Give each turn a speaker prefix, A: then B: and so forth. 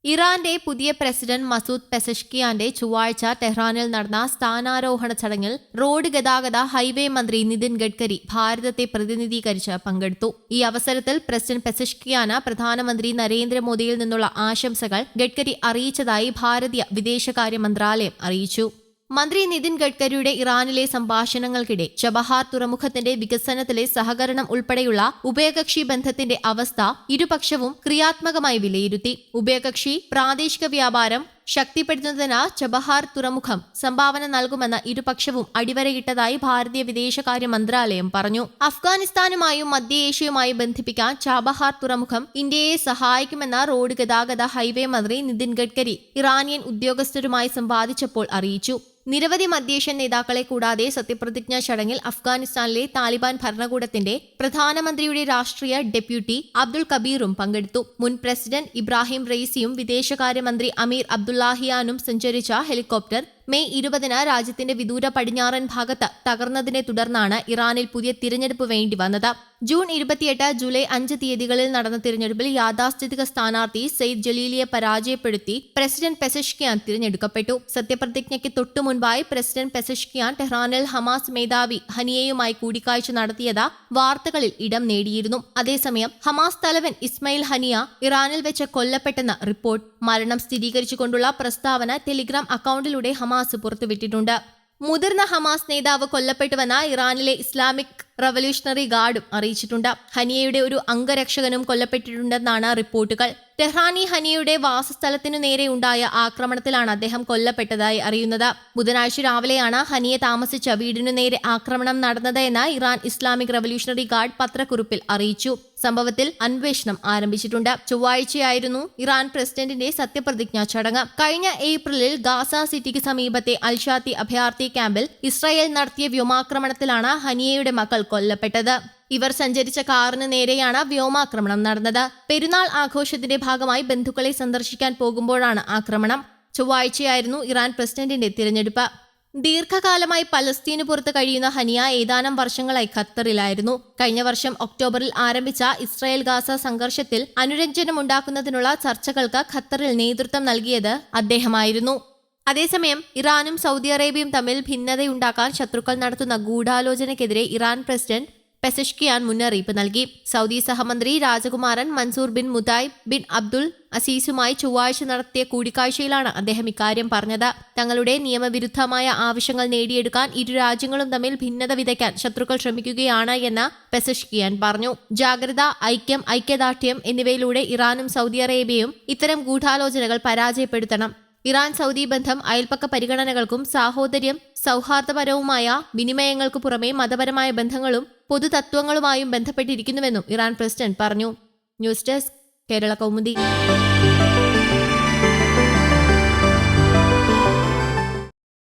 A: ഇറാന്റെ പുതിയ president Masoud പെസഷ്കിയാന്റെ ചൊവ്വാഴ്ച ടെഹ്റാനിൽ നടന്ന സ്ഥാനാരോഹണ ചടങ്ങിൽ റോഡ് ഗതാഗത ഹൈവേ മന്ത്രി നിതിൻ ഗഡ്കരി ഭാരതത്തെ പ്രതിനിധീകരിച്ച് പങ്കെടുത്തു. ഈ അവസരത്തിൽ പ്രസിഡന്റ് പെസഷ്കിയാന് പ്രധാനമന്ത്രി നരേന്ദ്രമോദിയിൽ നിന്നുള്ള ആശംസകൾ ഗഡ്കരി അറിയിച്ചതായി ഭാരതീയ വിദേശകാര്യ മന്ത്രാലയം അറിയിച്ചു. മന്ത്രി നിതിൻ ഗഡ്കരിയുടെ ഇറാനിലെ സംഭാഷണങ്ങൾക്കിടെ ചബഹാർ തുറമുഖത്തിന്റെ വികസനത്തിലെ സഹകരണം ഉൾപ്പെടെയുള്ള ഉഭയകക്ഷി ബന്ധത്തിന്റെ അവസ്ഥ ഇരുപക്ഷവും ക്രിയാത്മകമായി വിലയിരുത്തി. ഉഭയകക്ഷി പ്രാദേശിക വ്യാപാരം ശക്തിപ്പെടുത്തുന്നതിന് ചബഹാർ തുറമുഖം സംഭാവന നൽകുമെന്ന് ഇരുപക്ഷവും അടിവരയിട്ടതായി ഭാരതീയ വിദേശകാര്യ മന്ത്രാലയം പറഞ്ഞു. അഫ്ഗാനിസ്ഥാനുമായും മധ്യ ഏഷ്യയുമായും ബന്ധിപ്പിക്കാൻ ചബഹാർ തുറമുഖം ഇന്ത്യയെ സഹായിക്കുമെന്ന് റോഡ് ഗതാഗത ഹൈവേ മന്ത്രി നിതിൻ ഗഡ്കരി ഇറാനിയൻ ഉദ്യോഗസ്ഥരുമായി സംവാദിച്ചപ്പോൾ അറിയിച്ചു. നിരവധി മധ്യേഷ്യൻ നേതാക്കളെ കൂടാതെ സത്യപ്രതിജ്ഞാ ചടങ്ങിൽ അഫ്ഗാനിസ്ഥാനിലെ താലിബാൻ ഭരണകൂടത്തിന്റെ പ്രധാനമന്ത്രിയുടെ രാഷ്ട്രീയ ഡെപ്യൂട്ടി അബ്ദുൾ കബീറും പങ്കെടുത്തു. മുൻ പ്രസിഡന്റ് ഇബ്രാഹിം റെയ്സിയും വിദേശകാര്യമന്ത്രി അമീർ അബ്ദുല്ലാഹിയാനും സഞ്ചരിച്ച ഹെലികോപ്റ്റർ മെയ് 20 രാജ്യത്തിന്റെ വിദൂര പടിഞ്ഞാറൻ ഭാഗത്ത് തകർന്നതിനെ തുടർന്നാണ് ഇറാനിൽ പുതിയ തിരഞ്ഞെടുപ്പ് വേണ്ടി വന്നത്. ജൂൺ 28, ജൂലൈ 5 തീയതികളിൽ നടന്ന തിരഞ്ഞെടുപ്പിൽ യാഥാസ്ഥിതിക സ്ഥാനാർത്ഥി സെയ്ദ് ജലീലിയെ പരാജയപ്പെടുത്തി പ്രസിഡന്റ് പെസഷ്കിയാൻ തിരഞ്ഞെടുക്കപ്പെട്ടു. സത്യപ്രതിജ്ഞയ്ക്ക് തൊട്ടു മുൻപായി പ്രസിഡന്റ് പെസഷ്കിയാൻ ടെഹ്റാനിൽ ഹമാസ് മേധാവി ഹനിയയുമായി കൂടിക്കാഴ്ച നടത്തിയത് വാർത്തകളിൽ ഇടം നേടിയിരുന്നു. അതേസമയം ഹമാസ് തലവൻ ഇസ്മയിൽ ഹനിയ ഇറാനിൽ വെച്ച് കൊല്ലപ്പെട്ടെന്ന റിപ്പോർട്ട്. മരണം സ്ഥിരീകരിച്ചുകൊണ്ടുള്ള പ്രസ്താവന ടെലിഗ്രാം അക്കൌണ്ടിലൂടെ ഹമാസ് പുറത്തുവിട്ടിട്ടുണ്ട്. മുതിർന്ന ഹമാസ് നേതാവ് കൊല്ലപ്പെട്ടുവെന്ന് ഇറാനിലെ ഇസ്ലാമിക് റവല്യൂഷണറി ഗാർഡും അറിയിച്ചിട്ടുണ്ട്. ഹനിയയുടെ ഒരു അംഗരക്ഷകനും കൊല്ലപ്പെട്ടിട്ടുണ്ടെന്നാണ് റിപ്പോർട്ടുകൾ. ടെഹ്റാനി ഹനിയയുടെ വാസസ്ഥലത്തിനു നേരെ ഉണ്ടായ ആക്രമണത്തിലാണ് അദ്ദേഹം കൊല്ലപ്പെട്ടതായി അറിയുന്നത്. ബുധനാഴ്ച രാവിലെയാണ് ഹനിയ താമസിച്ച വീടിനു നേരെ ആക്രമണം നടന്നത് എന്ന് ഇറാൻ ഇസ്ലാമിക് റവല്യൂഷണറി ഗാർഡ് പത്രക്കുറിപ്പിൽ അറിയിച്ചു. സംഭവത്തിൽ അന്വേഷണം ആരംഭിച്ചിട്ടുണ്ട്. ചൊവ്വാഴ്ചയായിരുന്നു ഇറാൻ പ്രസിഡന്റിന്റെ സത്യപ്രതിജ്ഞാ ചടങ്ങ്. കഴിഞ്ഞ ഏപ്രിലിൽ ഗാസ സിറ്റിക്ക് സമീപത്തെ അൽഷാത്തി അഭയാർത്ഥി ക്യാമ്പിൽ ഇസ്രായേൽ നടത്തിയ വ്യോമാക്രമണത്തിലാണ് ഹനിയയുടെ മക്കൾ കൊല്ലപ്പെട്ടത്. ഇവർ സഞ്ചരിച്ച കാറിന് നേരെയാണ് വ്യോമാക്രമണം നടന്നത്. പെരുന്നാൾ ആഘോഷത്തിന്റെ ഭാഗമായി ബന്ധുക്കളെ സന്ദർശിക്കാൻ പോകുമ്പോഴാണ് ആക്രമണം. ചൊവ്വാഴ്ചയായിരുന്നു ഇറാൻ പ്രസിഡന്റിന്റെ തിരഞ്ഞെടുപ്പ്. ദീർഘകാലമായി പലസ്തീന് പുറത്ത് കഴിയുന്ന ഹനിയ ഏതാനും വർഷങ്ങളായി ഖത്തറിലായിരുന്നു. കഴിഞ്ഞ വർഷം ഒക്ടോബറിൽ ആരംഭിച്ച ഇസ്രായേൽ ഗാസ സംഘർഷത്തിൽ അനുരഞ്ജനമുണ്ടാക്കുന്നതിനുള്ള ചർച്ചകൾക്ക് ഖത്തറിൽ നേതൃത്വം നൽകിയത് അദ്ദേഹമായിരുന്നു. അതേസമയം ഇറാനും സൗദി അറേബ്യയും തമ്മിൽ ഭിന്നതയുണ്ടാക്കാൻ ശത്രുക്കൾ നടത്തുന്ന ഗൂഢാലോചനയ്ക്കെതിരെ ഇറാൻ പ്രസിഡന്റ് പെസഷ്കിയാൻ മുന്നറിയിപ്പ് നൽകി. സൗദി സഹമന്ത്രി രാജകുമാരൻ മൻസൂർ ബിൻ മുതായിബ് ബിൻ അബ്ദുൽ അസീസുമായി ചൊവ്വാഴ്ച നടത്തിയ കൂടിക്കാഴ്ചയിലാണ് അദ്ദേഹം ഇക്കാര്യം പറഞ്ഞത്. തങ്ങളുടെ നിയമവിരുദ്ധമായ ആവശ്യങ്ങൾ നേടിയെടുക്കാൻ ഇരു രാജ്യങ്ങളും തമ്മിൽ ഭിന്നത വിതയ്ക്കാൻ ശത്രുക്കൾ ശ്രമിക്കുകയാണ് എന്ന് പെസഷ്കിയാൻ പറഞ്ഞു. ജാഗ്രത, ഐക്യം, ഐക്യദാർഢ്യം എന്നിവയിലൂടെ ഇറാനും സൗദി അറേബ്യയും ഇത്തരം ഗൂഢാലോചനകൾ പരാജയപ്പെടുത്തണം. ഇറാൻ സൗദി ബന്ധം അയൽപ്പക്ക പരിഗണനകൾക്കും സാഹോദര്യം സൗഹാർദ്ദപരവുമായ വിനിമയങ്ങൾക്കു പുറമെ മതപരമായ ബന്ധങ്ങളും പൊതുതത്വങ്ങളുമായും ബന്ധപ്പെട്ടിരിക്കുന്നുവെന്നും ഇറാൻ പ്രസിഡന്റ് പറഞ്ഞു. News desk, Kerala Kaumudi.